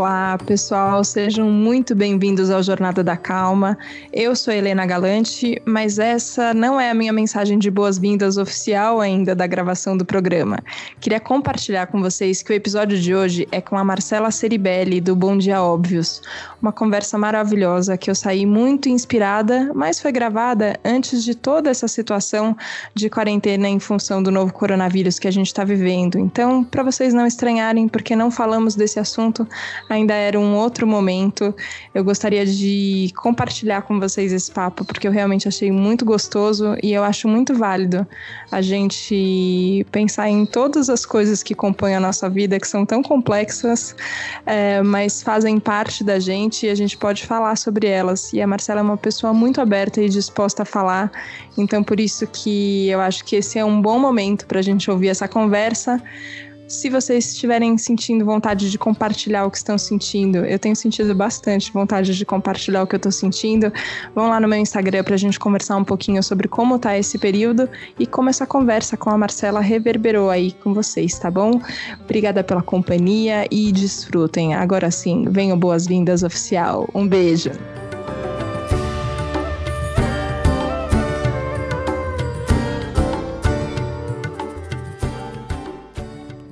Olá, pessoal, sejam muito bem-vindos ao Jornada da Calma. Eu sou Helena Galante, mas essa não é a minha mensagem de boas-vindas oficial ainda da gravação do programa. Queria compartilhar com vocês que o episódio de hoje é com a Marcela Ceribelli, do Bom Dia Óbvios. Uma conversa maravilhosa que eu saí muito inspirada, mas foi gravada antes de toda essa situação de quarentena em função do novo coronavírus que a gente está vivendo. Então, para vocês não estranharem, porque não falamos desse assunto, ainda era um outro momento. Eu gostaria de compartilhar com vocês esse papo, porque eu realmente achei muito gostoso e eu acho muito válido a gente pensar em todas as coisas que compõem a nossa vida, que são tão complexas, mas fazem parte da gente e a gente pode falar sobre elas. E a Marcela é uma pessoa muito aberta e disposta a falar, então por isso que eu acho que esse é um bom momento para a gente ouvir essa conversa. Se vocês estiverem sentindo vontade de compartilhar o que estão sentindo, eu tenho sentido bastante vontade de compartilhar o que eu estou sentindo, vão lá no meu Instagram para a gente conversar um pouquinho sobre como tá esse período e como essa conversa com a Marcela reverberou aí com vocês, tá bom? Obrigada pela companhia e desfrutem. Agora sim, venham boas-vindas oficial. Um beijo!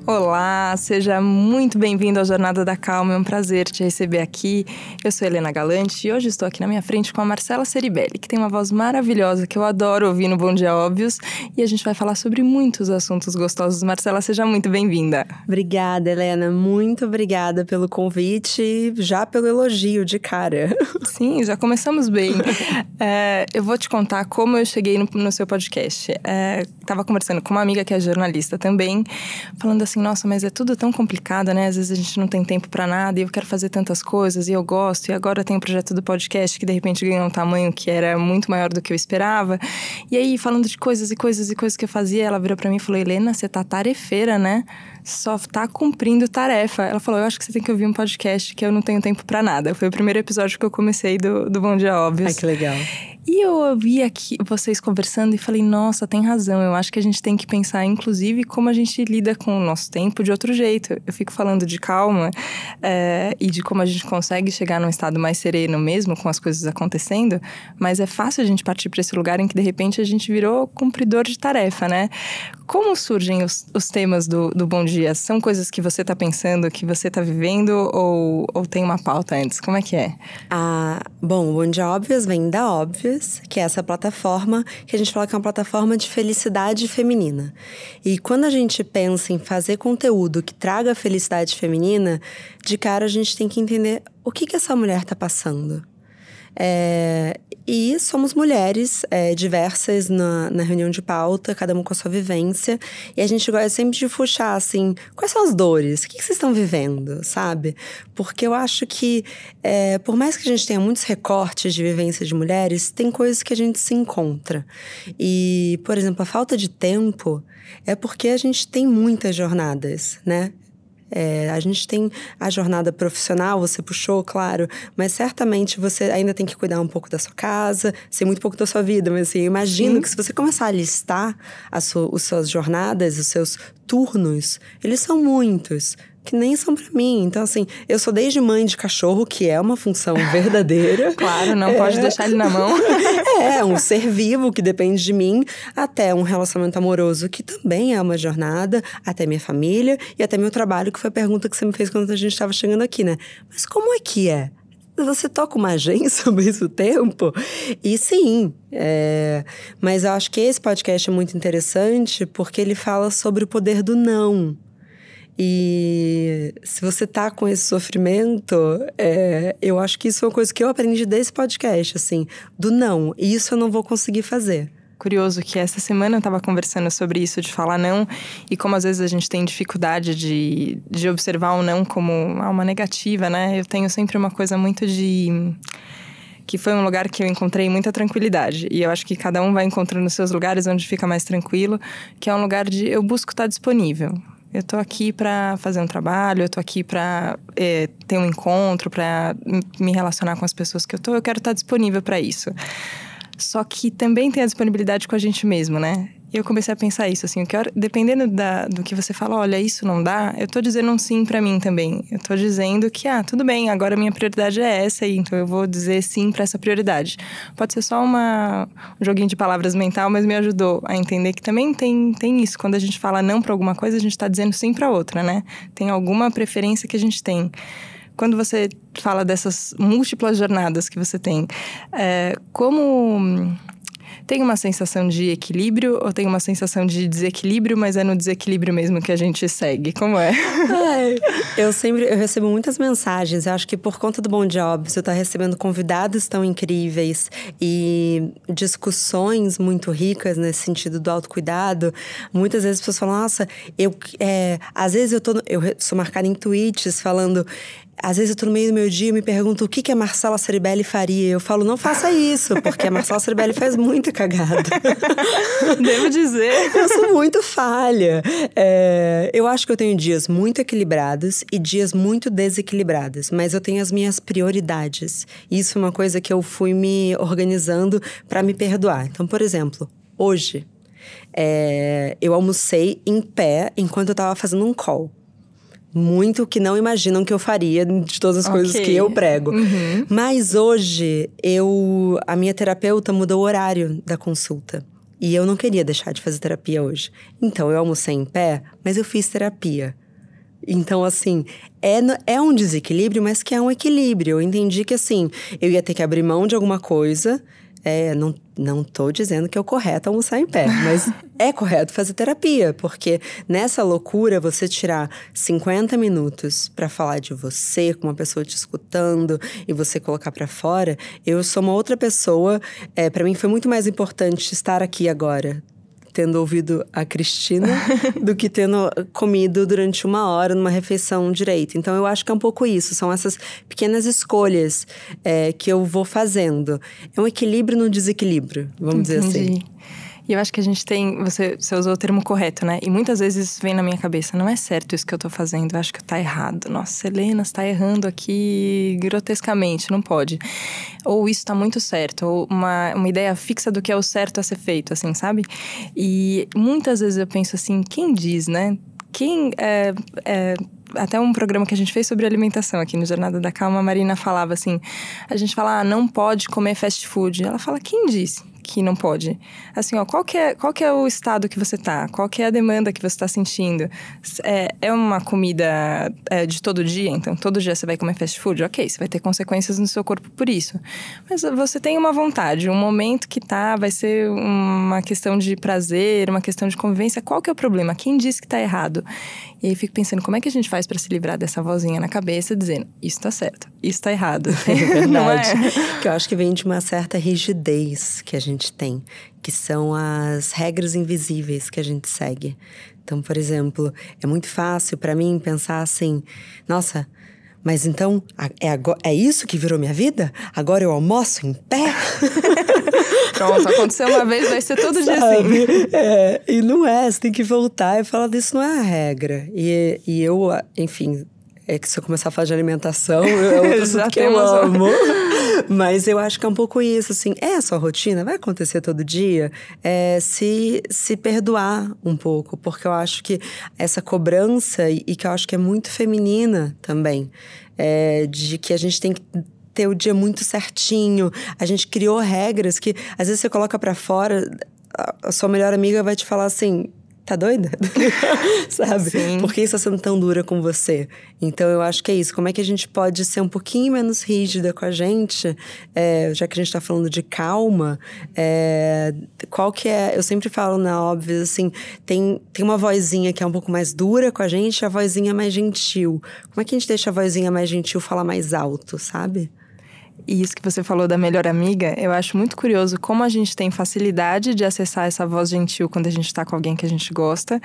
Olá, seja muito bem-vindo ao Jornada da Calma, é um prazer te receber aqui. Eu sou Helena Galante e hoje estou aqui na minha frente com a Marcela Ceribelli, que tem uma voz maravilhosa que eu adoro ouvir no Bom Dia Óbvios, e a gente vai falar sobre muitos assuntos gostosos. Marcela, seja muito bem-vinda. Obrigada, Helena, muito obrigada pelo convite, já pelo elogio de cara. Sim, já começamos bem. Eu vou te contar como eu cheguei no seu podcast. Estava conversando com uma amiga que é jornalista também, falando assim, nossa, mas é tudo tão complicado, né? Às vezes a gente não tem tempo pra nada e eu quero fazer tantas coisas e eu gosto. E agora tem o projeto do podcast que de repente ganhou um tamanho que era muito maior do que eu esperava. E aí, falando de coisas que eu fazia, ela virou pra mim e falou, Helena, você tá tarefeira, né? Só tá cumprindo tarefa. Ela falou, eu acho que você tem que ouvir um podcast que eu não tenho tempo pra nada. Foi o primeiro episódio que eu comecei do Bom Dia Óbvios. Ai, que legal. E eu ouvi aqui vocês conversando e falei, nossa, tem razão. Eu acho que a gente tem que pensar, inclusive, como a gente lida com o nosso tempo de outro jeito. Eu fico falando de calma e de como a gente consegue chegar num estado mais sereno mesmo, com as coisas acontecendo. Mas é fácil a gente partir para esse lugar em que, de repente, a gente virou cumpridor de tarefa, né? Como surgem os temas do Bom Dia? São coisas que você está pensando, que você está vivendo ou tem uma pauta antes? Como é que é? Bom, o Bom Dia Óbvios vem da Óbvios, que é essa plataforma que a gente fala que é uma plataforma de felicidade feminina. E quando a gente pensa em fazer conteúdo que traga felicidade feminina, de cara a gente tem que entender o que essa mulher está passando. E somos mulheres diversas na reunião de pauta, cada uma com a sua vivência. E a gente gosta sempre de puxar, assim, quais são as dores? O que vocês estão vivendo, sabe? Porque eu acho que, por mais que a gente tenha muitos recortes de vivência de mulheres, tem coisas que a gente se encontra. E, por exemplo, a falta de tempo é porque a gente tem muitas jornadas, né? A gente tem a jornada profissional, você puxou, claro, mas certamente você ainda tem que cuidar um pouco da sua casa, sei muito pouco da sua vida, mas assim, eu imagino que se você começar a listar as suas jornadas, os seus turnos, eles são muitos, que nem são pra mim. Então, assim, eu sou desde mãe de cachorro, que é uma função verdadeira. Claro, não pode deixar ele na mão. Um ser vivo que depende de mim, até um relacionamento amoroso, que também é uma jornada, até minha família e até meu trabalho, que foi a pergunta que você me fez quando a gente estava chegando aqui, né? Mas como é que é? Você toca uma agência ao mesmo tempo? E sim, mas eu acho que esse podcast é muito interessante porque ele fala sobre o poder do não. E se você tá com esse sofrimento, eu acho que isso é uma coisa que eu aprendi desse podcast, assim, do não. E isso eu não vou conseguir fazer. Curioso que essa semana eu estava conversando sobre isso, de falar não, e como às vezes a gente tem dificuldade de observar o não como uma negativa, né? Eu tenho sempre uma coisa muito que foi um lugar que eu encontrei muita tranquilidade. E eu acho que cada um vai encontrando seus lugares onde fica mais tranquilo, que é um lugar de eu busco estar disponível. Eu tô aqui para fazer um trabalho, eu tô aqui para ter um encontro, para me relacionar com as pessoas que eu quero estar disponível para isso. Só que também tem a disponibilidade com a gente mesmo, né? E eu comecei a pensar isso, assim, dependendo do que você fala, olha, isso não dá, eu tô dizendo um sim pra mim também. Eu tô dizendo que, tudo bem, agora a minha prioridade é essa aí, então eu vou dizer sim pra essa prioridade. Pode ser só um joguinho de palavras mental, mas me ajudou a entender que também tem isso. Quando a gente fala não pra alguma coisa, a gente tá dizendo sim pra outra, né? Tem alguma preferência que a gente tem. Quando você fala dessas múltiplas jornadas que você tem, como... Tem uma sensação de equilíbrio ou tem uma sensação de desequilíbrio, mas é no desequilíbrio mesmo que a gente segue? Como é? Eu recebo muitas mensagens. Eu acho que por conta do Bom Job, você tá recebendo convidados tão incríveis e discussões muito ricas nesse sentido do autocuidado. Muitas vezes as pessoas falam, nossa, às vezes eu sou marcada em tweets falando... Às vezes eu tô no meio do meu dia e me pergunto o que a Marcela Ceribelli faria. Eu falo, não faça isso, porque a Marcela Ceribelli faz muita cagada. Devo dizer. Eu sou muito falha. Eu acho que eu tenho dias muito equilibrados e dias muito desequilibrados. Mas eu tenho as minhas prioridades. Isso é uma coisa que eu fui me organizando para me perdoar. Então, por exemplo, hoje, eu almocei em pé enquanto eu tava fazendo um call. Muito que não imaginam que eu faria de todas as coisas que eu prego. Uhum. Mas hoje, a minha terapeuta mudou o horário da consulta. E eu não queria deixar de fazer terapia hoje. Então, eu almocei em pé, mas eu fiz terapia. Então, assim, é um desequilíbrio, mas que é um equilíbrio. Eu entendi que, assim, eu ia ter que abrir mão de alguma coisa... Não tô dizendo que é o correto almoçar em pé, mas é correto fazer terapia, porque nessa loucura você tirar 50 minutos pra falar de você, com uma pessoa te escutando e você colocar pra fora, eu sou uma outra pessoa, pra mim foi muito mais importante estar aqui agora, tendo ouvido a Cristina, do que tendo comido durante 1 hora numa refeição direito. Então, eu acho que é um pouco isso. São essas pequenas escolhas que eu vou fazendo. É um equilíbrio no desequilíbrio, vamos dizer assim. E eu acho que a gente tem... Você usou o termo correto, né? E muitas vezes vem na minha cabeça, não é certo isso que eu tô fazendo, eu acho que tá errado. Nossa, Helena, você tá errando aqui grotescamente, não pode. Ou isso tá muito certo, ou uma ideia fixa do que é o certo a ser feito, assim, sabe? E muitas vezes eu penso assim, quem diz, né? Até um programa que a gente fez sobre alimentação aqui no Jornada da Calma, a Marina falava assim, a gente fala, não pode comer fast food. Ela fala, quem disse que não pode? Assim, qual que é o estado que você tá? Qual que é a demanda que você tá sentindo? É uma comida de todo dia? Então, todo dia você vai comer fast food? Ok, você vai ter consequências no seu corpo por isso. Mas você tem uma vontade, um momento que vai ser uma questão de prazer, uma questão de convivência. Qual que é o problema? Quem disse que tá errado? E aí, fico pensando, como é que a gente faz pra se livrar dessa vozinha na cabeça dizendo, isso tá certo, isso tá errado. É verdade. Não é? Que eu acho que vem de uma certa rigidez que a gente tem, que são as regras invisíveis que a gente segue. Então, por exemplo, é muito fácil pra mim pensar assim, nossa, mas então é isso que virou minha vida? Agora eu almoço em pé? Pronto, aconteceu uma vez, vai ser todo dia assim. E não você tem que voltar e falar disso não é a regra. E eu, enfim, que se eu começar a falar de alimentação, é outro assunto que eu amo. Mas eu acho que é um pouco isso, assim, a sua rotina, vai acontecer todo dia, se perdoar um pouco, porque eu acho que essa cobrança, e que eu acho que é muito feminina também, de que a gente tem que ter o dia muito certinho, a gente criou regras que, às vezes você coloca pra fora, a sua melhor amiga vai te falar assim, tá doida? Sabe? Sim. Por que isso tá sendo tão dura com você? Então, eu acho que é isso. Como é que a gente pode ser um pouquinho menos rígida com a gente? Já que a gente tá falando de calma, qual que é... Eu sempre falo, na óbvio, assim, tem uma vozinha que é um pouco mais dura com a gente e a vozinha mais gentil. Como é que a gente deixa a vozinha mais gentil falar mais alto, sabe? E isso que você falou da melhor amiga, eu acho muito curioso como a gente tem facilidade de acessar essa voz gentil quando a gente tá com alguém que a gente gosta,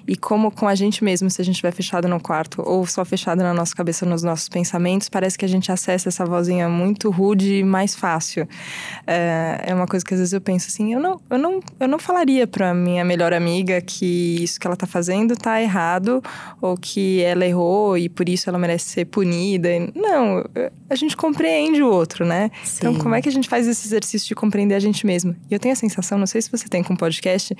e como com a gente mesmo, se a gente estiver fechado no quarto ou só fechado na nossa cabeça, nos nossos pensamentos, parece que a gente acessa essa vozinha muito rude e mais fácil. É uma coisa que às vezes eu penso assim, eu não falaria pra minha melhor amiga que isso que ela tá fazendo tá errado, ou que ela errou e por isso ela merece ser punida. Não, a gente compreende o outro. outro, né? Sim. Então, como é que a gente faz esse exercício de compreender a gente mesmo? E eu tenho a sensação, não sei se você tem com podcast,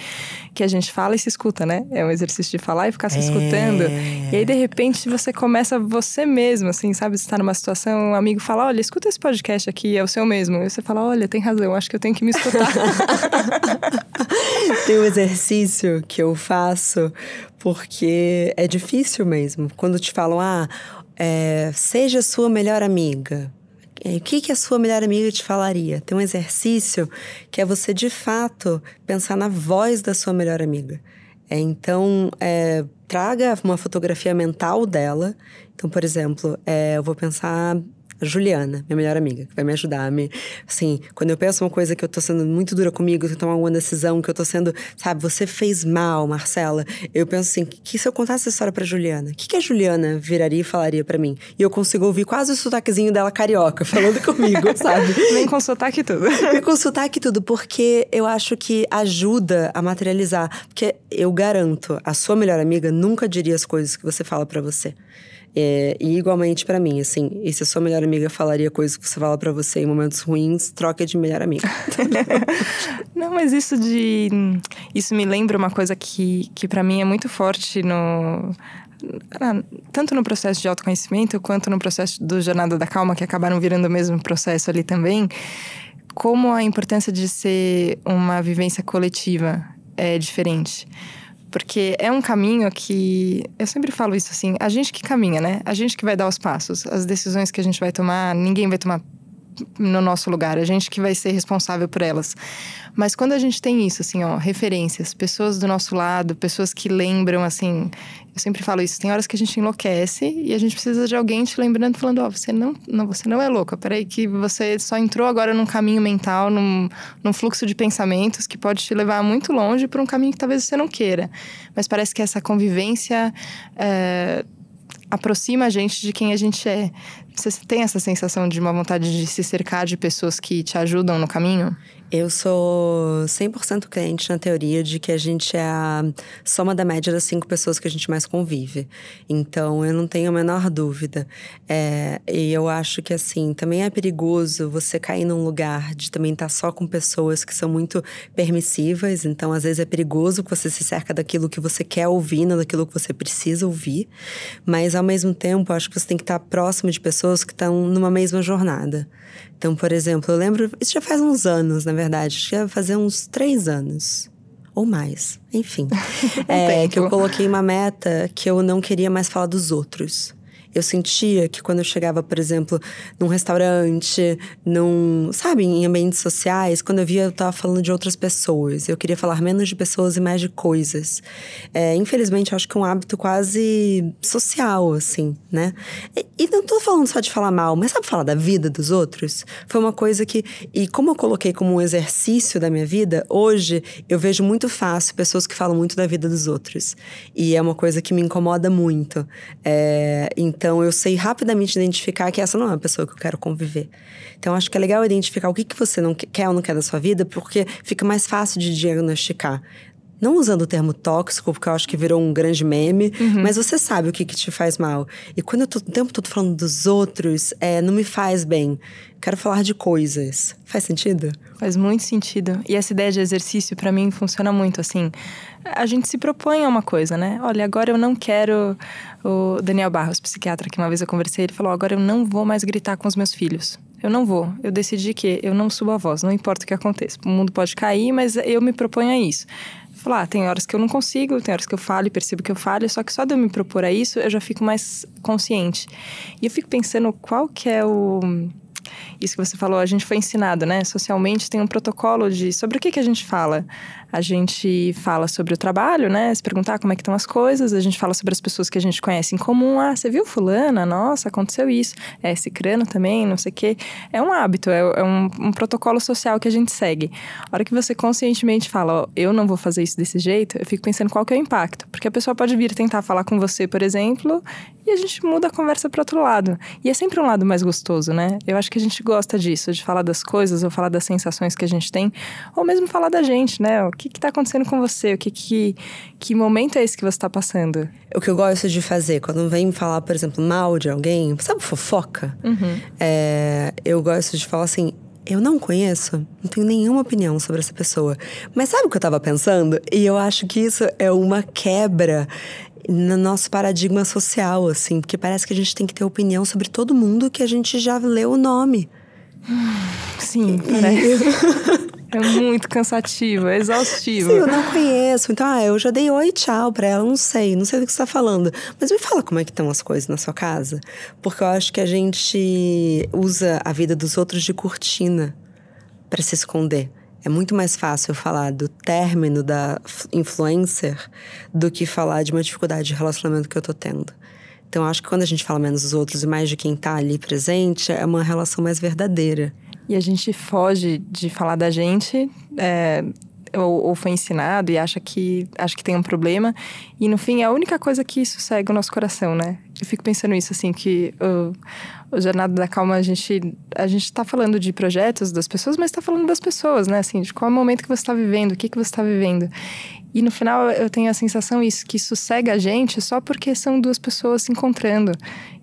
que a gente fala e se escuta, né? É um exercício de falar e ficar se escutando. E aí, de repente, você começa você mesmo, assim, sabe? Você tá numa situação, um amigo fala, olha, escuta esse podcast aqui, é o seu mesmo. E você fala, olha, tem razão, acho que eu tenho que me escutar. Tem um exercício que eu faço porque é difícil mesmo. Quando te falam, seja sua melhor amiga. O que a sua melhor amiga te falaria? Tem um exercício que é você, de fato, pensar na voz da sua melhor amiga. Então, traga uma fotografia mental dela. Então, por exemplo, eu vou pensar... A Juliana, minha melhor amiga, que vai me ajudar a me... Assim, quando eu penso uma coisa que eu tô sendo muito dura comigo, que eu tomar uma decisão, que eu tô sendo... Sabe, você fez mal, Marcela. Eu penso assim, que se eu contasse essa história pra Juliana, o que a Juliana viraria e falaria pra mim? E eu consigo ouvir quase o sotaquezinho dela carioca, falando comigo, sabe? Vem com sotaque e tudo. Vem com sotaque e tudo, porque eu acho que ajuda a materializar. Porque eu garanto, a sua melhor amiga nunca diria as coisas que você fala pra você. E igualmente pra mim, assim, e se a sua melhor amiga falaria coisas que você fala pra você em momentos ruins, troca de melhor amiga. Não, mas isso me lembra uma coisa que pra mim é muito forte tanto no processo de autoconhecimento quanto no processo do Jornada da Calma, que acabaram virando o mesmo processo ali também, como a importância de ser uma vivência coletiva é diferente. Porque é um caminho que... Eu sempre falo isso assim, a gente que caminha, né? A gente que vai dar os passos. As decisões que a gente vai tomar, ninguém vai tomar no nosso lugar. A gente que vai ser responsável por elas. Mas quando a gente tem isso, assim, referências, pessoas do nosso lado, pessoas que lembram, assim... Eu sempre falo isso, tem horas que a gente enlouquece e a gente precisa de alguém te lembrando, falando, você não é louca, peraí que você só entrou agora num caminho mental, num fluxo de pensamentos que pode te levar muito longe para um caminho que talvez você não queira. Mas parece que essa convivência aproxima a gente de quem a gente é. Você tem essa sensação de uma vontade de se cercar de pessoas que te ajudam no caminho? Eu sou 100% crente na teoria de que a gente é a soma da média das 5 pessoas que a gente mais convive. Então, eu não tenho a menor dúvida. E eu acho que, assim, também é perigoso você cair num lugar de também estar só com pessoas que são muito permissivas. Então, às vezes é perigoso que você se cerca daquilo que você quer ouvir, não daquilo que você precisa ouvir. Mas, ao mesmo tempo, eu acho que você tem que estar próximo de pessoas que estão numa mesma jornada. Então, por exemplo, eu lembro... Isso já faz uns anos, na verdade. Acho que ia fazer uns 3 anos. Ou mais. Enfim. Que eu coloquei uma meta que eu não queria mais falar dos outros. Eu sentia que quando eu chegava, por exemplo, num restaurante, sabe, em ambientes sociais, quando eu via, eu tava falando de outras pessoas. Eu queria falar menos de pessoas e mais de coisas. Infelizmente, eu acho que é um hábito quase social, assim, né? E não tô falando só de falar mal, mas sabe falar da vida dos outros? Foi uma coisa que... E como eu coloquei como um exercício da minha vida, hoje eu vejo muito fácil pessoas que falam muito da vida dos outros. E é uma coisa que me incomoda muito. Então, eu sei rapidamente identificar que essa não é uma pessoa que eu quero conviver. Então, acho que é legal identificar o que você não quer ou não quer da sua vida, porque fica mais fácil de diagnosticar. Não usando o termo tóxico, porque eu acho que virou um grande meme, mas você sabe o que te faz mal. E quando eu tô o tempo todo falando dos outros, não me faz bem. Quero falar de coisas. Faz sentido? Faz muito sentido. E essa ideia de exercício, pra mim, funciona muito, assim. A gente se propõe a uma coisa, né? Olha, agora eu não quero... O Daniel Barros, psiquiatra, que uma vez eu conversei, ele falou, agora eu não vou mais gritar com os meus filhos. Eu não vou. Eu decidi que eu não subo a voz, não importa o que aconteça. O mundo pode cair, mas eu me proponho a isso. Falar, tem horas que eu não consigo, tem horas que eu falo e percebo que eu falho, só que só de eu me propor a isso, eu já fico mais consciente. E eu fico pensando qual que é Isso que você falou, a gente foi ensinado, né? Socialmente tem um protocolo sobre o que a gente fala. A gente fala sobre o trabalho, né? Se perguntar como é que estão as coisas. A gente fala sobre as pessoas que a gente conhece em comum. Ah, você viu fulana? Nossa, aconteceu isso. Cicrano também, não sei o quê. É um hábito, é um protocolo social que a gente segue. A hora que você conscientemente fala, eu não vou fazer isso desse jeito, eu fico pensando qual que é o impacto. Porque a pessoa pode vir tentar falar com você, por exemplo, e a gente muda a conversa para outro lado. E é sempre um lado mais gostoso, né? Eu acho acho que a gente gosta disso, de falar das coisas, ou falar das sensações que a gente tem, ou mesmo falar da gente, né? O que tá acontecendo com você? Que momento é esse que você tá passando? O que eu gosto de fazer, quando vem me falar, por exemplo, mal de alguém, sabe fofoca? Eu gosto de falar assim, eu não conheço, não tenho nenhuma opinião sobre essa pessoa. Mas sabe o que eu tava pensando? E eu acho que isso é uma quebra no nosso paradigma social, assim. Porque parece que a gente tem que ter opinião sobre todo mundo que a gente já leu o nome. Sim, parece. É muito cansativo, é exaustivo. Sim, eu não conheço. Então, eu já dei oi e tchau pra ela, não sei do que você tá falando. Mas me fala como é que estão as coisas na sua casa. Porque eu acho que a gente usa a vida dos outros de cortina pra se esconder. É muito mais fácil falar do término da influencer do que falar de uma dificuldade de relacionamento que eu tô tendo. Então, eu acho que quando a gente fala menos dos outros e mais de quem tá ali presente, é uma relação mais verdadeira. E a gente foge de falar da gente, ou foi ensinado e acha que tem um problema. E no fim, é a única coisa que sossega o nosso coração, né? Eu fico pensando isso, assim, que o Jornada da Calma, a gente tá falando de projetos das pessoas, mas tá falando das pessoas, né? Assim, de qual é o momento que você tá vivendo, o que você tá vivendo. E no final eu tenho a sensação que sossega a gente só porque são duas pessoas se encontrando.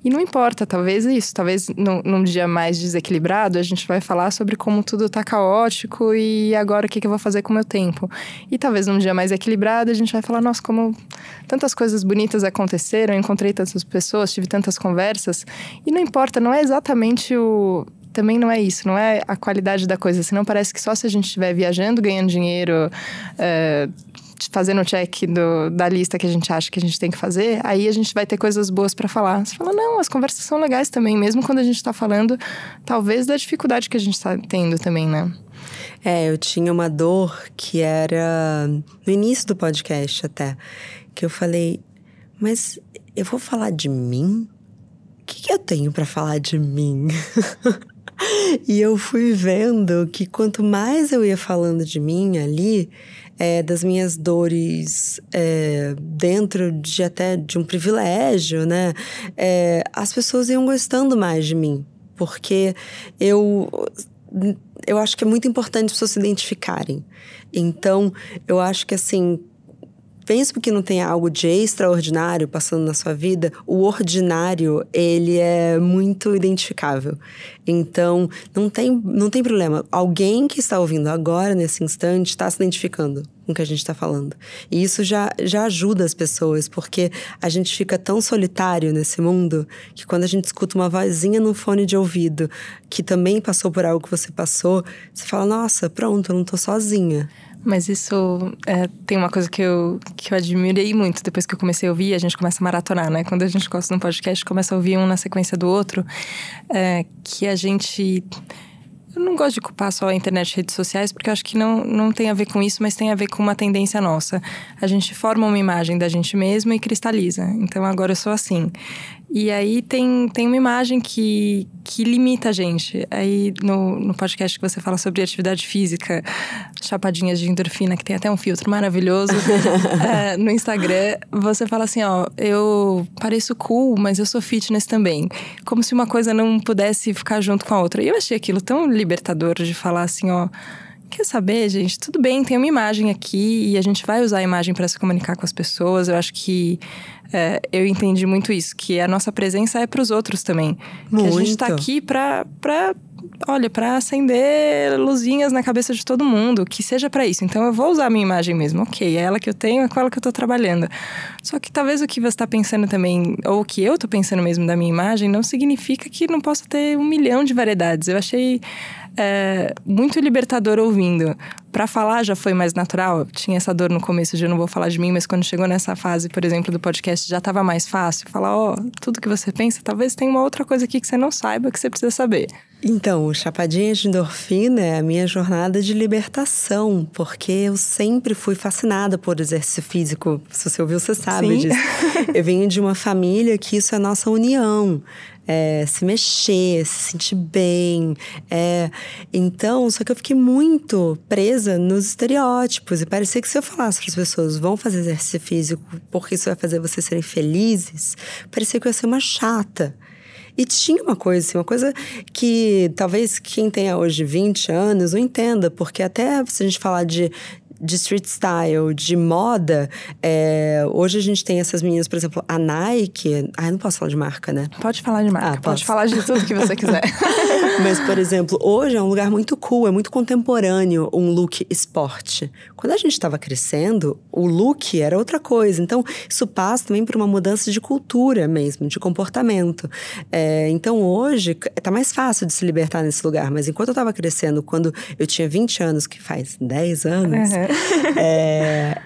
E não importa, talvez isso. Talvez num dia mais desequilibrado a gente vai falar sobre como tudo tá caótico e agora o que eu vou fazer com o meu tempo. E talvez num dia mais equilibrado a gente vai falar, nossa, como tantas coisas bonitas aconteceram, eu encontrei tantas pessoas, tive tantas conversas. E não importa, não é exatamente também não é isso, não é a qualidade da coisa. Senão parece que só se a gente estiver viajando, ganhando dinheiro, fazendo o check da lista que a gente acha que a gente tem que fazer, aí a gente vai ter coisas boas pra falar. Você fala, não, as conversas são legais também, mesmo quando a gente tá falando, talvez, da dificuldade que a gente tá tendo também, né? Eu tinha uma dor que era no início do podcast até, que eu falei, mas eu vou falar de mim? O que eu tenho pra falar de mim? E eu fui vendo que quanto mais eu ia falando de mim ali, das minhas dores dentro até de um privilégio, né? As pessoas iam gostando mais de mim. Porque eu acho que é muito importante as pessoas se identificarem. Então, eu acho que assim, mesmo que não tenha algo de extraordinário passando na sua vida, o ordinário, ele é muito identificável. Então, não tem problema. Alguém que está ouvindo agora, nesse instante, está se identificando com o que a gente está falando. E isso já ajuda as pessoas, porque a gente fica tão solitário nesse mundo que quando a gente escuta uma vozinha no fone de ouvido que também passou por algo que você passou, você fala, nossa, pronto, eu não tô sozinha. Mas isso tem uma coisa que eu admirei muito depois que eu comecei a ouvir. A gente começa a maratonar, né? Quando a gente gosta de um podcast, começa a ouvir um na sequência do outro. Que a gente... Eu não gosto de culpar só a internet e redes sociais, porque eu acho que não tem a ver com isso, mas tem a ver com uma tendência nossa. A gente forma uma imagem da gente mesmo e cristaliza. Então, agora eu sou assim. E aí tem uma imagem que limita a gente. Aí no podcast que você fala sobre atividade física, chapadinhas de endorfina, que tem até um filtro maravilhoso, no Instagram, você fala assim, eu pareço cool, mas eu sou fitness também. Como se uma coisa não pudesse ficar junto com a outra. E eu achei aquilo tão libertador de falar assim, quer saber, gente? Tudo bem, tem uma imagem aqui e a gente vai usar a imagem para se comunicar com as pessoas. Eu acho que eu entendi muito isso, que a nossa presença é para os outros também. Muito. Que a gente tá aqui para acender luzinhas na cabeça de todo mundo, que seja para isso. Então eu vou usar a minha imagem mesmo, ok, é ela que eu tenho, é com ela que eu tô trabalhando. Só que talvez o que você tá pensando também, ou o que eu tô pensando mesmo da minha imagem, não significa que não possa ter 1 milhão de variedades. Eu achei muito libertador ouvindo. Pra falar já foi mais natural. Tinha essa dor no começo de eu não vou falar de mim, mas quando chegou nessa fase, por exemplo, do podcast, já tava mais fácil. Falar, tudo que você pensa, talvez tenha uma outra coisa aqui que você não saiba, que você precisa saber. Então, o Chapadinha de Endorfina é a minha jornada de libertação, porque eu sempre fui fascinada por exercício físico. Se você ouviu, você sabe Sim. disso. Eu venho de uma família que isso é nossa união. Se mexer, se sentir bem. Então, só que eu fiquei muito presa nos estereótipos. E parecia que se eu falasse para as pessoas, vão fazer exercício físico porque isso vai fazer vocês serem felizes, parecia que eu ia ser uma chata. E tinha uma coisa que talvez quem tenha hoje 20 anos não entenda, porque até se a gente falar de street style, de moda, hoje a gente tem essas meninas, por exemplo, a Nike. Ai, não posso falar de marca, né? Pode falar de marca, pode falar de tudo que você quiser. Mas, por exemplo, hoje é um lugar muito cool, é muito contemporâneo um look esporte. Quando a gente estava crescendo, o look era outra coisa. Então, isso passa também por uma mudança de cultura mesmo, de comportamento. Então, hoje, tá mais fácil de se libertar nesse lugar. Mas enquanto eu estava crescendo, quando eu tinha 20 anos, que faz 10 anos…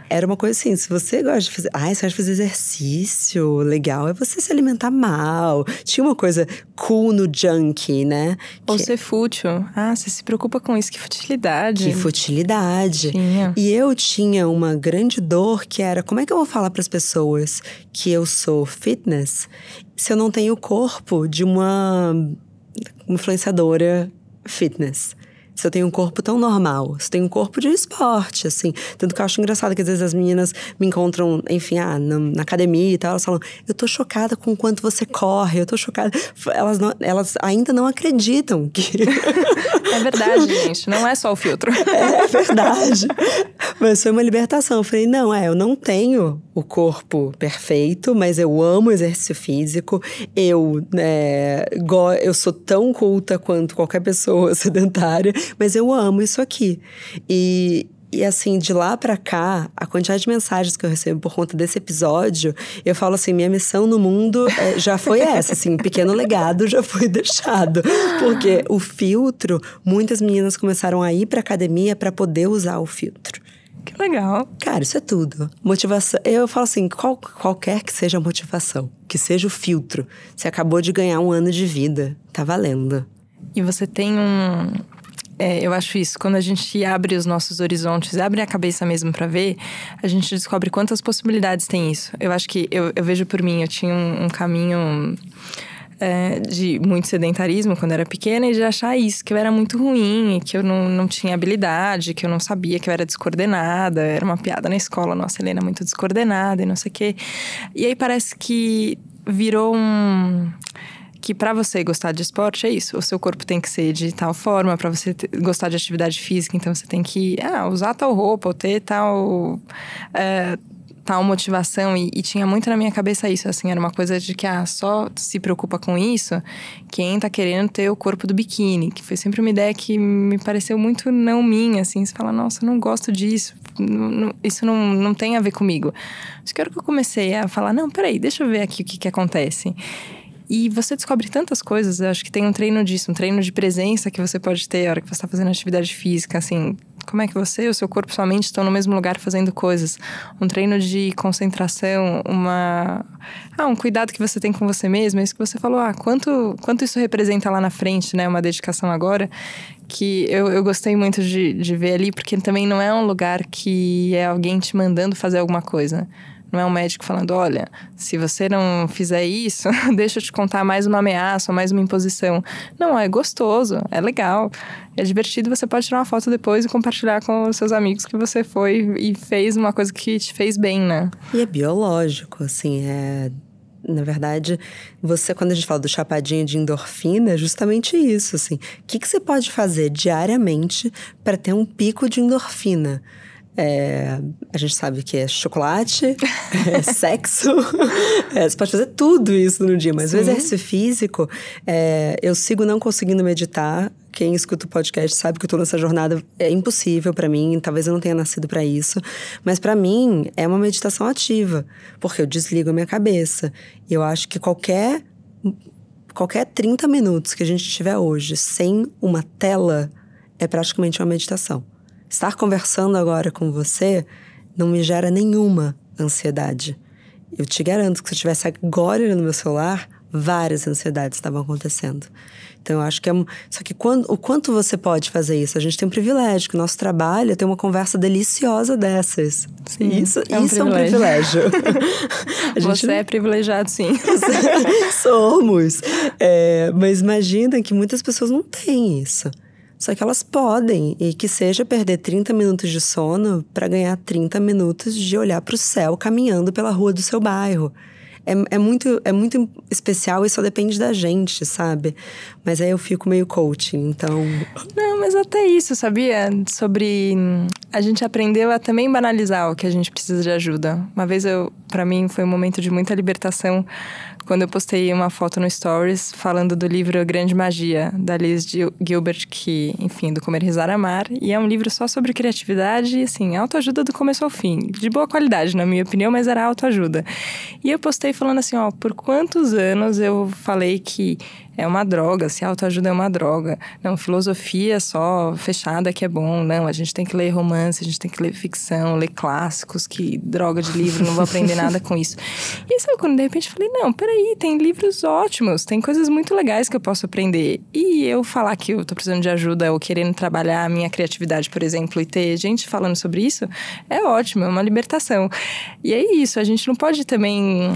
era uma coisa assim, se você gosta de fazer… você gosta de fazer exercício, legal é você se alimentar mal. Tinha uma coisa cool no junk, né? Ou ser fútil. Você se preocupa com isso, que futilidade. Que futilidade. Tinha. E eu tinha uma grande dor que era… como é que eu vou falar para as pessoas que eu sou fitness se eu não tenho o corpo de uma influenciadora fitness? Se eu tenho um corpo tão normal, se eu tenho um corpo de esporte, assim. Ainda que eu acho engraçado que às vezes as meninas me encontram, enfim, na academia e tal, elas falam, eu tô chocada com o quanto você corre, eu tô chocada. Elas ainda não acreditam que… É verdade, gente, não é só o filtro. É verdade. Mas foi uma libertação. Eu falei, não, eu não tenho o corpo perfeito, mas eu amo exercício físico. Eu sou tão culta quanto qualquer pessoa sedentária, mas eu amo isso aqui. E assim, de lá pra cá, a quantidade de mensagens que eu recebo por conta desse episódio, eu falo assim, minha missão no mundo já foi essa, assim, um pequeno legado já foi deixado. Porque o filtro, muitas meninas começaram a ir pra academia pra poder usar o filtro. Que legal. Cara, isso é tudo. Motivação. Eu falo assim, qualquer que seja a motivação, que seja o filtro. Você acabou de ganhar um ano de vida, tá valendo. E você tem eu acho isso, quando a gente abre os nossos horizontes, abre a cabeça mesmo pra ver, a gente descobre quantas possibilidades tem isso. Eu acho que, eu vejo por mim, eu tinha um caminho de muito sedentarismo quando eu era pequena e de achar isso, que eu era muito ruim, que eu não tinha habilidade, que eu não sabia, que eu era descoordenada. Era uma piada na escola, nossa, Helena é muito descoordenada e não sei o quê. E aí parece que virou que pra você gostar de esporte é isso, o seu corpo tem que ser de tal forma, pra você gostar de atividade física, então você tem que usar tal roupa, ou ter tal motivação, e tinha muito na minha cabeça isso, assim, era uma coisa de que só se preocupa com isso quem tá querendo ter o corpo do biquíni, que foi sempre uma ideia que me pareceu muito não minha, assim, você fala, nossa, eu não gosto disso, isso não tem a ver comigo. Acho que era que eu comecei a falar, não, peraí, deixa eu ver aqui o que acontece. E você descobre tantas coisas, eu acho que tem um treino disso, um treino de presença que você pode ter na hora que você está fazendo atividade física, assim, como é que você, o seu corpo e sua mente estão no mesmo lugar fazendo coisas. Um treino de concentração, um cuidado que você tem com você mesmo, é isso que você falou, quanto isso representa lá na frente, né, uma dedicação agora, que eu gostei muito de ver ali, porque também não é um lugar que é alguém te mandando fazer alguma coisa. Não é um médico falando, olha, se você não fizer isso, deixa eu te contar mais uma ameaça ou mais uma imposição. Não, é gostoso, é legal, é divertido. Você pode tirar uma foto depois e compartilhar com os seus amigos que você foi e fez uma coisa que te fez bem, né? E é biológico, assim, na verdade, quando a gente fala do chapadinho de endorfina, é justamente isso, assim. O que você pode fazer diariamente para ter um pico de endorfina? A gente sabe que é chocolate, sexo, você pode fazer tudo isso no dia, mas Sim. O exercício físico, eu sigo não conseguindo meditar. Quem escuta o podcast sabe que eu tô nessa jornada, é impossível pra mim, talvez eu não tenha nascido pra isso, mas pra mim é uma meditação ativa, porque eu desligo a minha cabeça. E eu acho que qualquer 30 minutos que a gente tiver hoje sem uma tela é praticamente uma meditação. Estar conversando agora com você não me gera nenhuma ansiedade. Eu te garanto que se eu estivesse agora no meu celular, várias ansiedades estavam acontecendo. Então, eu acho que Só que o quanto você pode fazer isso? A gente tem um privilégio, que o nosso trabalho é ter uma conversa deliciosa dessas. Sim, isso é um privilégio. Você é privilegiado, sim. Somos. Mas imagina que muitas pessoas não têm isso. Só que elas podem, e que seja perder 30 minutos de sono para ganhar 30 minutos de olhar para o céu caminhando pela rua do seu bairro. é muito especial e só depende da gente, sabe? Mas aí eu fico meio coaching, então... Não, mas até isso, sabia? Sobre... A gente aprendeu a também banalizar o que a gente precisa de ajuda. Uma vez pra mim, foi um momento de muita libertação quando eu postei uma foto no Stories falando do livro A Grande Magia, da Liz Gilbert, que, enfim, do Comer, Rezar, Amar. E é um livro só sobre criatividade e, assim, autoajuda do começo ao fim. De boa qualidade, na minha opinião, mas era autoajuda. E eu postei falando assim, ó, por quantos anos eu falei que é uma droga, se autoajuda é uma droga. Não, filosofia só fechada que é bom. Não, a gente tem que ler romance, a gente tem que ler ficção, ler clássicos, que droga de livro, não vou aprender nada com isso. E sabe quando de repente eu falei, não, peraí, tem livros ótimos, tem coisas muito legais que eu posso aprender. E eu falar que eu tô precisando de ajuda ou querendo trabalhar a minha criatividade, por exemplo, e ter gente falando sobre isso, é ótimo, é uma libertação. E é isso, a gente não pode também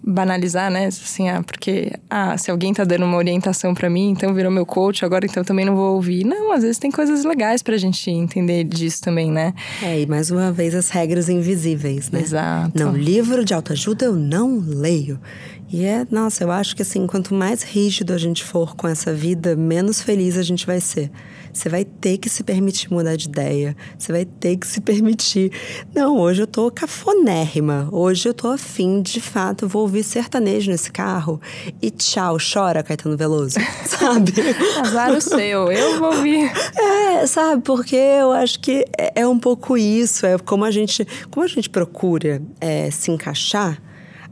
banalizar, né? Assim, porque se alguém tá dando uma orientação pra mim, então virou meu coach, agora então também não vou ouvir. Não, às vezes tem coisas legais pra gente entender disso também, né? E mais uma vez as regras invisíveis, né? Exato. Não, livro de autoajuda eu não leio. E nossa, eu acho que assim, quanto mais rígido a gente for com essa vida, menos feliz a gente vai ser. Você vai ter que se permitir mudar de ideia. Você vai ter que se permitir. Não, hoje eu tô cafonérrima. Hoje eu tô afim, de fato, vou ouvir sertanejo nesse carro. E tchau, chora, Caetano Veloso. Sabe? Azar o seu, eu vou ouvir. Sabe? Porque eu acho que é um pouco isso. É como a gente procura se encaixar,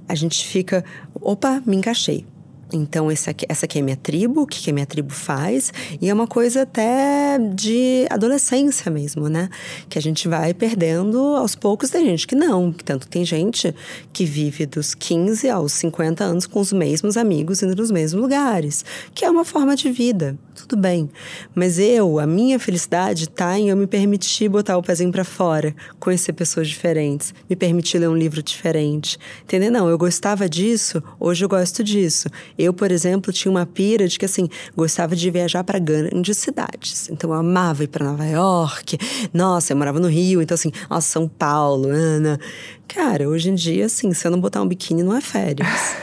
a gente fica, opa, me encaixei. Então, essa aqui é minha tribo, o que a minha tribo faz. E é uma coisa até de adolescência mesmo, né? Que a gente vai perdendo aos poucos. Tem gente que não. Tanto tem gente que vive dos 15 aos 50 anos com os mesmos amigos indo nos mesmos lugares. Que é uma forma de vida. Tudo bem. Mas a minha felicidade tá em eu me permitir botar o pezinho pra fora. Conhecer pessoas diferentes. Me permitir ler um livro diferente. Entendeu? Não, eu gostava disso, hoje eu gosto disso. Eu, por exemplo, tinha uma pira de que, assim, gostava de viajar para grandes cidades. Então, eu amava ir para Nova York. Nossa, eu morava no Rio. Então, assim, São Paulo, Ana. Cara, hoje em dia, assim, se eu não botar um biquíni, não é férias.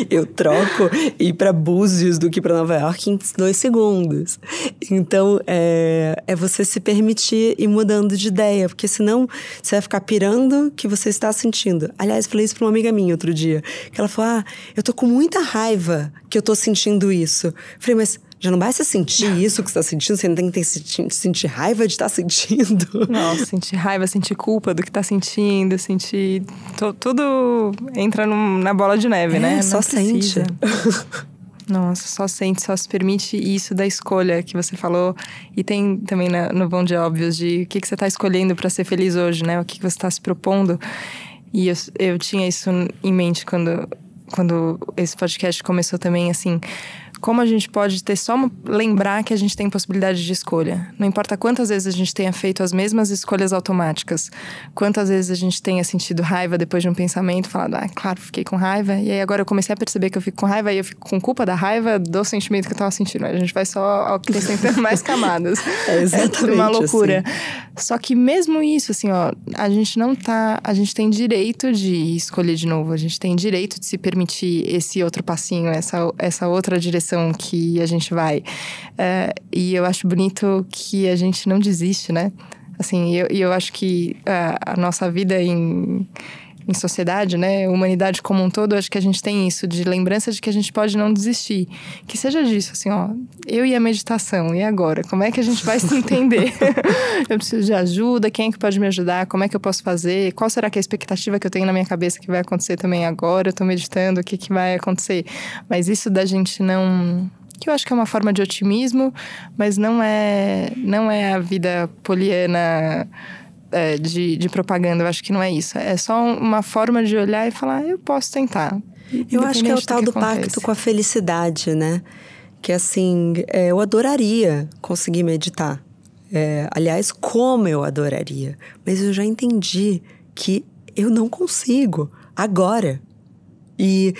Eu troco ir para Búzios do que para Nova York em 2 segundos. Então, é você se permitir ir mudando de ideia. Porque senão, você vai ficar pirando o que você está sentindo. Aliás, falei isso para uma amiga minha outro dia. Que ela falou, eu tô com muita raiva que eu tô sentindo isso. Falei, mas já não basta sentir isso que você tá sentindo, você não tem que sentir raiva de estar sentindo. Nossa, sentir raiva, sentir culpa do que tá sentindo, sentir... Tudo entra na bola de neve, né? Só sente. Nossa, só sente, só se permite isso da escolha que você falou. E tem também no Bom de Óbvios de o que você tá escolhendo pra ser feliz hoje, né? O que você tá se propondo. E eu tinha isso em mente quando esse podcast começou também, assim... Como a gente pode lembrar que a gente tem possibilidade de escolha. Não importa quantas vezes a gente tenha feito as mesmas escolhas automáticas. Quantas vezes a gente tenha sentido raiva depois de um pensamento. Falado, claro, fiquei com raiva. E aí agora eu comecei a perceber que eu fico com raiva. E eu fico com culpa da raiva do sentimento que eu tava sentindo. A gente vai só acrescentando mais camadas. Exatamente uma loucura. Assim. Só que mesmo isso, assim, a gente tem direito de escolher de novo. A gente tem direito de se permitir esse outro passinho, essa outra direção que a gente vai. E eu acho bonito que a gente não desiste, né? Assim, eu acho que a nossa vida em sociedade, né? A humanidade como um todo, acho que a gente tem isso, de lembrança de que a gente pode não desistir. Que seja disso, assim, eu e a meditação, e agora? Como é que a gente vai se entender? Eu preciso de ajuda, quem é que pode me ajudar? Como é que eu posso fazer? Qual será que é a expectativa que eu tenho na minha cabeça que vai acontecer também agora? Eu tô meditando, o que vai acontecer? Mas isso da gente não... Que eu acho que é uma forma de otimismo, mas não é a vida poliana... De propaganda, eu acho que não é isso. É só uma forma de olhar e falar, eu posso tentar. Eu acho que é o tal do pacto com a felicidade, né? Que assim, eu adoraria conseguir meditar. Aliás, como eu adoraria. Mas eu já entendi que eu não consigo agora. E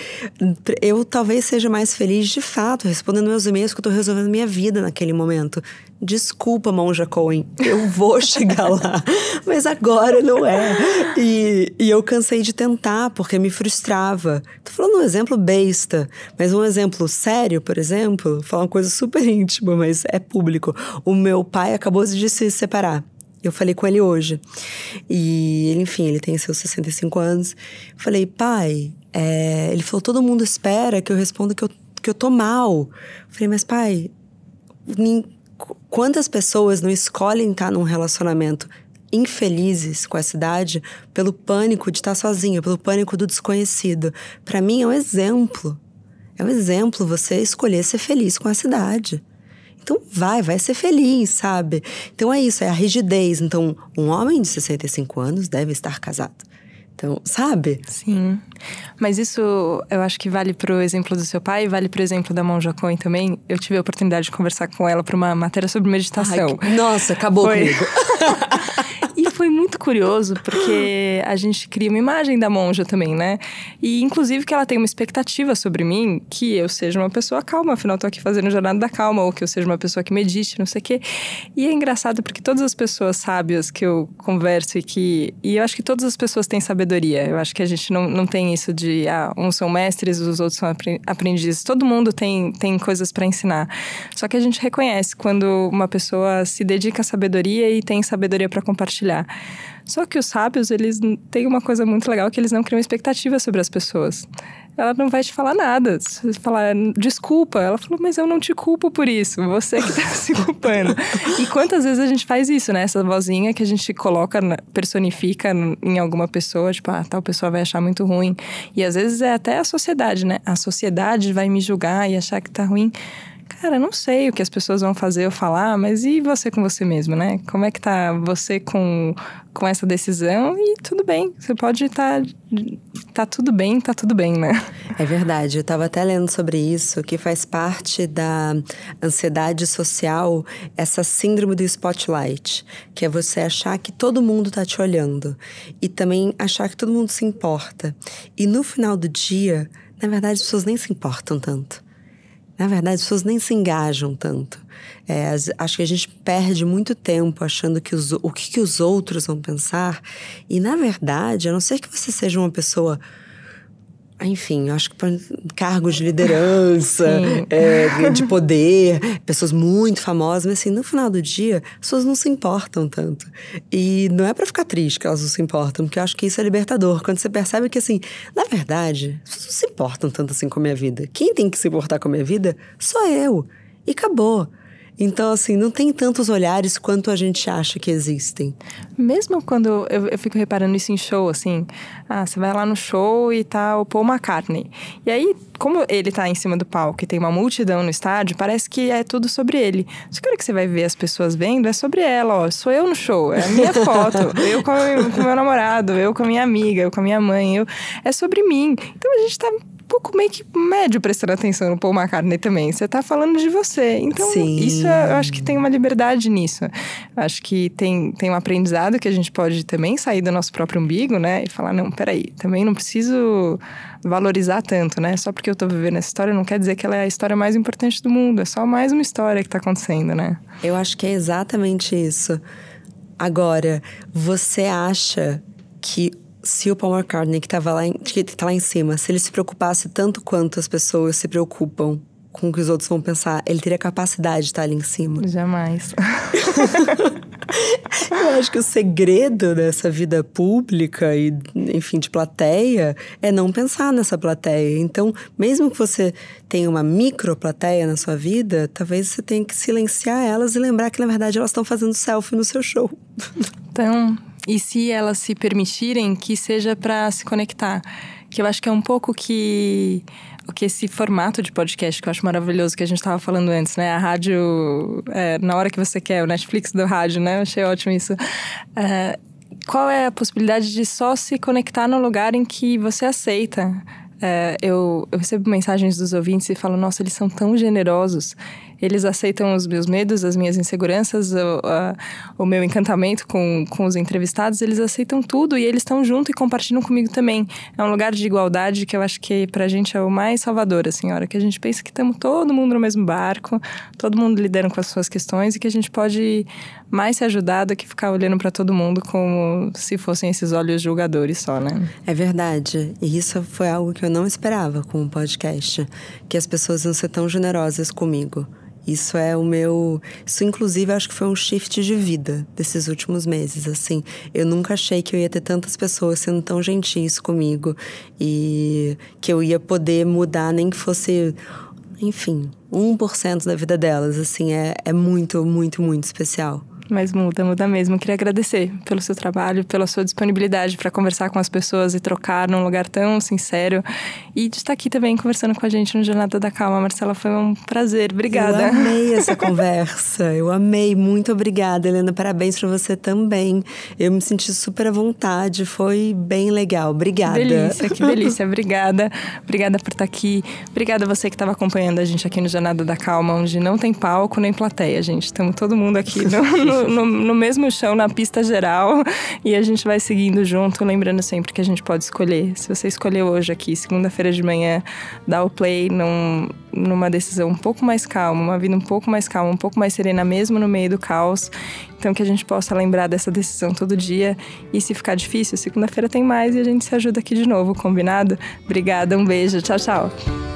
eu talvez seja mais feliz, de fato, respondendo meus e-mails que eu tô resolvendo minha vida naquele momento. Desculpa, Monja Coen, eu vou chegar lá, mas agora não é. E eu cansei de tentar, porque me frustrava. Tô falando um exemplo besta, mas um exemplo sério, por exemplo, vou falar uma coisa super íntima, mas é público. O meu pai acabou de se separar. Eu falei com ele hoje. E ele, enfim, ele tem seus 65 anos. Falei, pai... ele falou, todo mundo espera que eu responda que eu tô mal. Eu falei, mas pai, quantas pessoas não escolhem estar num relacionamento infelizes com essa idade pelo pânico de estar sozinha, pelo pânico do desconhecido? Pra mim é um exemplo. É um exemplo você escolher ser feliz com essa idade. Então vai ser feliz, sabe? Então é isso, é a rigidez. Então, um homem de 65 anos deve estar casado. Então, sabe? Sim. Mas isso, eu acho que vale pro exemplo do seu pai, vale pro exemplo da Monja Coen também. Eu tive a oportunidade de conversar com ela para uma matéria sobre meditação. Ai, nossa, acabou comigo. E foi muito curioso, porque a gente cria uma imagem da monja também, né? E, inclusive, que ela tem uma expectativa sobre mim, que eu seja uma pessoa calma, afinal, tô aqui fazendo Jornada da Calma, ou que eu seja uma pessoa que medite, não sei o quê. E é engraçado, porque todas as pessoas sábias que eu converso e eu acho que todas as pessoas têm sabedoria. Eu acho que a gente não tem isso de, uns são mestres, os outros são aprendizes. Todo mundo tem coisas para ensinar. Só que a gente reconhece quando uma pessoa se dedica à sabedoria e tem sabedoria para compartilhar. Só que os sábios, eles têm uma coisa muito legal, que eles não criam expectativa sobre as pessoas. Ela não vai te falar nada. Se você falar, desculpa, ela falou, mas eu não te culpo por isso, você que tá se culpando. E quantas vezes a gente faz isso, né? Essa vozinha que a gente coloca, personifica em alguma pessoa, tipo, tal pessoa vai achar muito ruim. E às vezes é até a sociedade, né? A sociedade vai me julgar e achar que tá ruim. Cara, não sei o que as pessoas vão fazer ou falar, mas e você com você mesmo, né? Como é que tá você com essa decisão? E tudo bem, você pode tá tudo bem, né? É verdade, eu tava até lendo sobre isso, que faz parte da ansiedade social, essa síndrome do spotlight, que é você achar que todo mundo tá te olhando e também achar que todo mundo se importa. E no final do dia, na verdade, as pessoas nem se importam tanto. Na verdade, as pessoas nem se engajam tanto. Acho que a gente perde muito tempo achando que o que os outros vão pensar. E, na verdade, a não ser que você seja uma pessoa... Enfim, acho que para cargos de liderança, de poder, pessoas muito famosas, mas assim, no final do dia, as pessoas não se importam tanto. E não é para ficar triste que elas não se importam, porque eu acho que isso é libertador. Quando você percebe que, assim, na verdade, as pessoas não se importam tanto assim com a minha vida. Quem tem que se importar com a minha vida sou eu. E acabou. Então, assim, não tem tantos olhares quanto a gente acha que existem. Mesmo quando eu fico reparando isso em show, assim... você vai lá no show e tá o Paul McCartney. E aí, como ele tá em cima do palco e tem uma multidão no estádio, parece que é tudo sobre ele. Só que a hora que você vai ver as pessoas vendo, é sobre ela, ó. Sou eu no show, é a minha foto. Eu com o meu namorado, eu com a minha amiga, eu com a minha mãe. É sobre mim. Então, a gente tá... pouco meio que médio prestando atenção no Paul McCartney também. Você tá falando de você. Então, Sim. Isso eu acho que tem uma liberdade nisso. Eu acho que tem um aprendizado que a gente pode também sair do nosso próprio umbigo, né? E falar, não, peraí, também não preciso valorizar tanto, né? Só porque eu tô vivendo essa história não quer dizer que ela é a história mais importante do mundo. É só mais uma história que tá acontecendo, né? Eu acho que é exatamente isso. Agora, você acha que se o Paul McCartney, que tá lá em cima, se ele se preocupasse tanto quanto as pessoas se preocupam com o que os outros vão pensar, ele teria capacidade de estar ali em cima? Jamais. Eu acho que o segredo dessa vida pública e, enfim, de plateia é não pensar nessa plateia. Então, mesmo que você tenha uma microplateia na sua vida, talvez você tenha que silenciar elas e lembrar que, na verdade, elas estão fazendo selfie no seu show. Então... E se elas se permitirem, que seja para se conectar. Que eu acho que é um pouco o que esse formato de podcast, que eu acho maravilhoso, que a gente estava falando antes, né? A rádio, na hora que você quer, o Netflix do rádio, né? Eu achei ótimo isso. Qual é a possibilidade de só se conectar no lugar em que você aceita? Eu recebo mensagens dos ouvintes e falo, nossa, eles são tão generosos. Eles aceitam os meus medos, as minhas inseguranças, o meu encantamento com os entrevistados. Eles aceitam tudo e eles estão junto e compartilham comigo também. É um lugar de igualdade que eu acho que pra gente é o mais salvador, assim, a hora que a gente pensa que estamos todo mundo no mesmo barco, todo mundo lidando com as suas questões e que a gente pode mais se ajudar do que ficar olhando pra todo mundo como se fossem esses olhos julgadores só, né? É verdade. E isso foi algo que eu não esperava com o podcast. Que as pessoas iam ser tão generosas comigo. Isso inclusive, acho que foi um shift de vida desses últimos meses, assim. Eu nunca achei que eu ia ter tantas pessoas sendo tão gentis comigo. E que eu ia poder mudar, nem que fosse, enfim, 1% da vida delas, assim. É muito, muito, muito especial. Mas muda mesmo. Queria agradecer pelo seu trabalho, pela sua disponibilidade para conversar com as pessoas e trocar num lugar tão sincero. E de estar aqui também conversando com a gente no Jornada da Calma. Marcela, foi um prazer. Obrigada. Eu amei essa conversa. Eu amei. Muito obrigada, Helena. Parabéns para você também. Eu me senti super à vontade. Foi bem legal. Obrigada. Que delícia. Obrigada. Obrigada por estar aqui. Obrigada a você que estava acompanhando a gente aqui no Jornada da Calma, onde não tem palco nem plateia, gente. Estamos todo mundo aqui no mesmo chão, na pista geral, e a gente vai seguindo junto, lembrando sempre que a gente pode escolher. Se você escolheu hoje aqui, segunda-feira de manhã, dar o play numa decisão um pouco mais calma, uma vida um pouco mais calma, um pouco mais serena, mesmo no meio do caos. Então que a gente possa lembrar dessa decisão todo dia. E se ficar difícil, segunda-feira tem mais e a gente se ajuda aqui de novo, combinado? Obrigada, um beijo, tchau, tchau.